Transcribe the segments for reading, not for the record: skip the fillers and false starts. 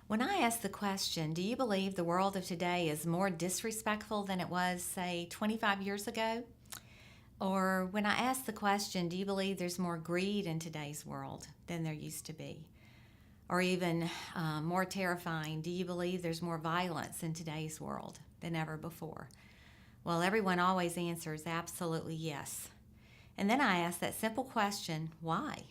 When I ask the question, do you believe the world of today is more disrespectful than it was, say, 25 years ago? Or when I ask the question, do you believe there's more greed in today's world than there used to be? Or even more terrifying, do you believe there's more violence in today's world than ever before? Well, everyone always answers absolutely yes. And then I ask that simple question, why?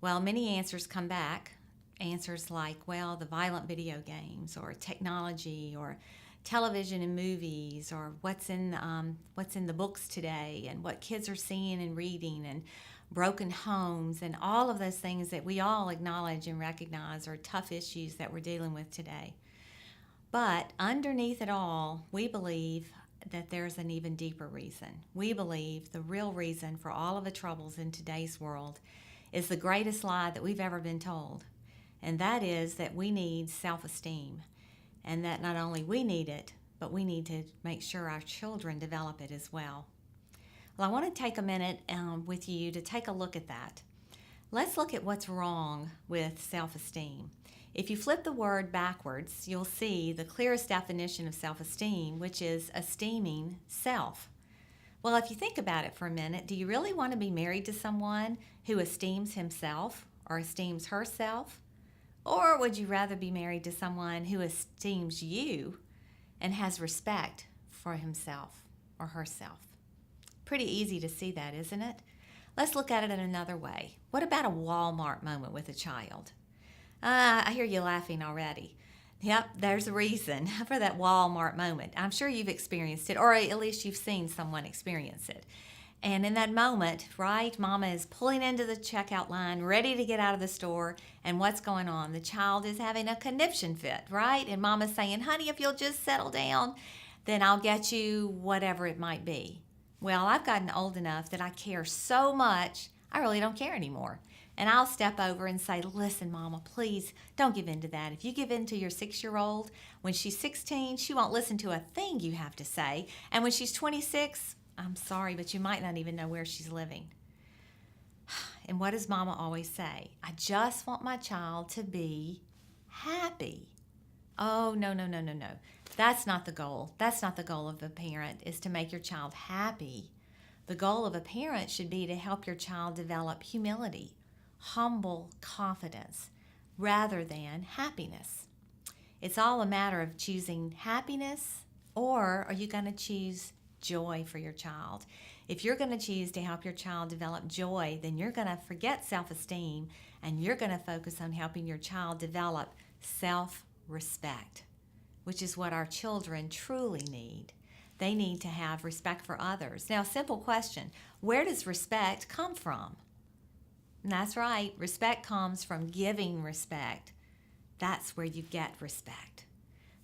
Well, many answers come back. Answers like, well, the violent video games, or technology, or television and movies, or what's in the books today, and what kids are seeing and reading, and broken homes, and all of those things that we all acknowledge and recognize are tough issues that we're dealing with today. But underneath it all, we believe that there's an even deeper reason. We believe the real reason for all of the troubles in today's world is the greatest lie that we've ever been told. And that is that we need self-esteem. And that not only we need it, but we need to make sure our children develop it as well. Well, I want to take a minute with you to take a look at that. Let's look at what's wrong with self-esteem. If you flip the word backwards, you'll see the clearest definition of self-esteem, which is esteeming self. Well, if you think about it for a minute, do you really want to be married to someone who esteems himself or esteems herself? Or would you rather be married to someone who esteems you and has respect for himself or herself? Pretty easy to see that, isn't it? Let's look at it in another way. What about a Walmart moment with a child? I hear you laughing already. Yep, there's a reason for that Walmart moment. I'm sure you've experienced it, or at least you've seen someone experience it. And in that moment, right, mama is pulling into the checkout line, ready to get out of the store, and what's going on? The child is having a conniption fit, right? And mama's saying, honey, if you'll just settle down, then I'll get you whatever it might be. Well, I've gotten old enough that I care so much, I really don't care anymore. And I'll step over and say, listen, mama, please don't give in to that. If you give in to your 6-year-old, when she's 16, she won't listen to a thing you have to say. And when she's 26, I'm sorry, but you might not even know where she's living. And what does mama always say? I just want my child to be happy. Oh, no, no, no, no, no. That's not the goal. That's not the goal of a parent, is to make your child happy. The goal of a parent should be to help your child develop humility, humble confidence, rather than happiness. It's all a matter of choosing happiness, or are you going to choose joy for your child? If you're going to choose to help your child develop joy, then you're going to forget self-esteem and you're going to focus on helping your child develop self-respect, which is what our children truly need. They need to have respect for others. Now, simple question, where does respect come from? And that's right, respect comes from giving respect. That's where you get respect.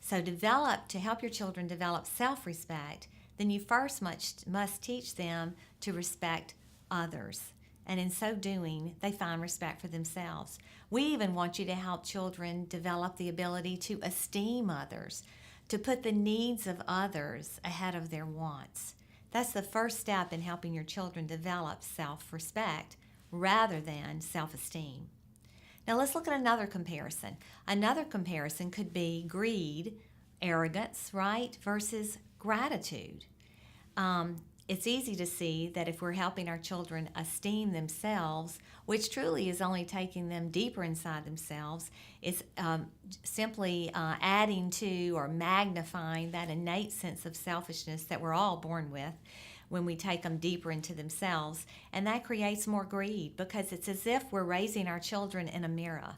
So to help your children develop self-respect, then you first must teach them to respect others. And in so doing, they find respect for themselves. We even want you to help children develop the ability to esteem others, to put the needs of others ahead of their wants. That's the first step in helping your children develop self-respect rather than self-esteem. Now let's look at another comparison. Another comparison could be greed, arrogance, right, versus gratitude. It's easy to see that if we're helping our children esteem themselves, which truly is only taking them deeper inside themselves, it's simply adding to or magnifying that innate sense of selfishness that we're all born with when we take them deeper into themselves. And that creates more greed, because it's as if we're raising our children in a mirror,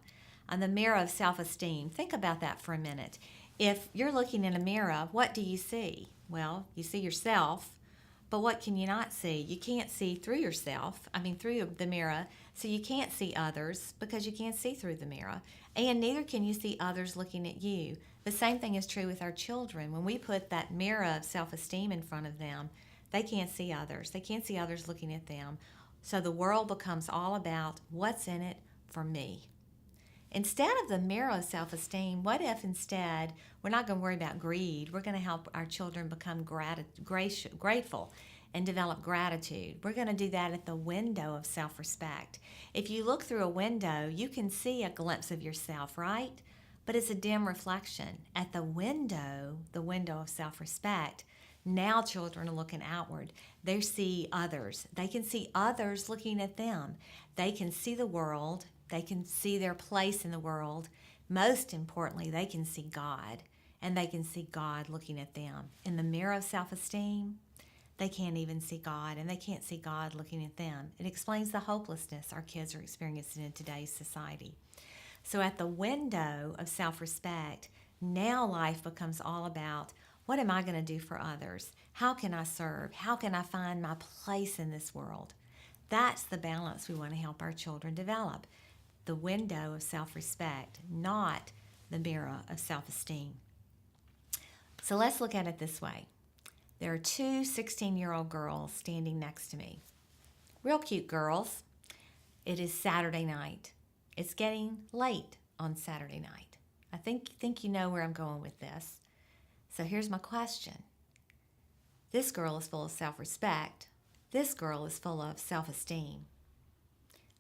on the mirror of self-esteem. Think about that for a minute. If you're looking in a mirror, what do you see? Well, you see yourself, but what can you not see? You can't see through through the mirror, so you can't see others because you can't see through the mirror, and neither can you see others looking at you. The same thing is true with our children. When we put that mirror of self-esteem in front of them, they can't see others. They can't see others looking at them. So the world becomes all about what's in it for me. Instead of the mirror of self-esteem, what if instead we're not going to worry about greed? We're going to help our children become grateful and develop gratitude. We're going to do that at the window of self-respect. If you look through a window, you can see a glimpse of yourself, right? but it's a dim reflection. At the window of self-respect, now children are looking outward. They see others. They can see others looking at them. They can see the world. They can see their place in the world. Most importantly, they can see God, and they can see God looking at them. In the mirror of self-esteem, they can't even see God, and they can't see God looking at them. It explains the hopelessness our kids are experiencing in today's society. So at the window of self-respect, now life becomes all about, what am I going to do for others? How can I serve? How can I find my place in this world? That's the balance we want to help our children develop. The window of self-respect, not the mirror of self-esteem. So let's look at it this way. There are two 16-year-old girls standing next to me. Real cute girls. It is Saturday night. It's getting late on Saturday night. I think you know where I'm going with this. So here's my question. This girl is full of self-respect. This girl is full of self-esteem.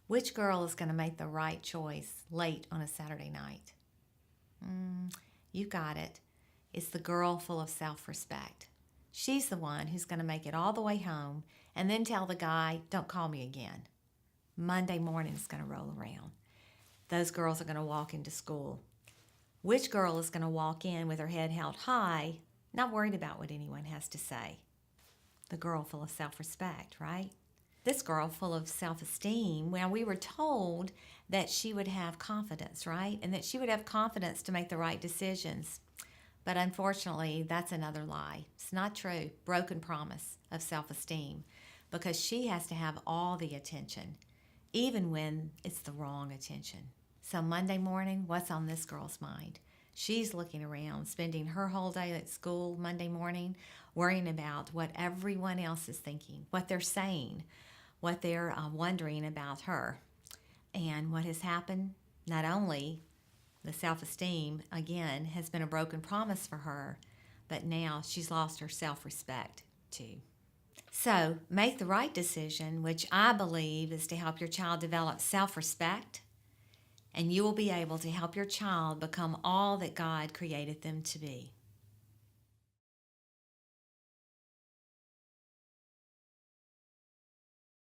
Which girl is going to make the right choice late on a Saturday night? You got it. It's the girl full of self-respect. She's the one who's going to make it all the way home and then tell the guy, don't call me again. Monday morning is going to roll around. Those girls are going to walk into school. Which girl is going to walk in with her head held high, not worried about what anyone has to say? The girl full of self-respect, right? This girl full of self-esteem, well, we were told that she would have confidence, right? And that she would have confidence to make the right decisions. But unfortunately, that's another lie. It's not true. Broken promise of self-esteem, because she has to have all the attention, even when it's the wrong attention. So Monday morning, what's on this girl's mind? She's looking around, spending her whole day at school Monday morning, worrying about what everyone else is thinking, what they're saying, what they're wondering about her. And what has happened? Not only the self-esteem, again, has been a broken promise for her, but now she's lost her self-respect too. So make the right decision, which I believe is to help your child develop self-respect, and you will be able to help your child become all that God created them to be.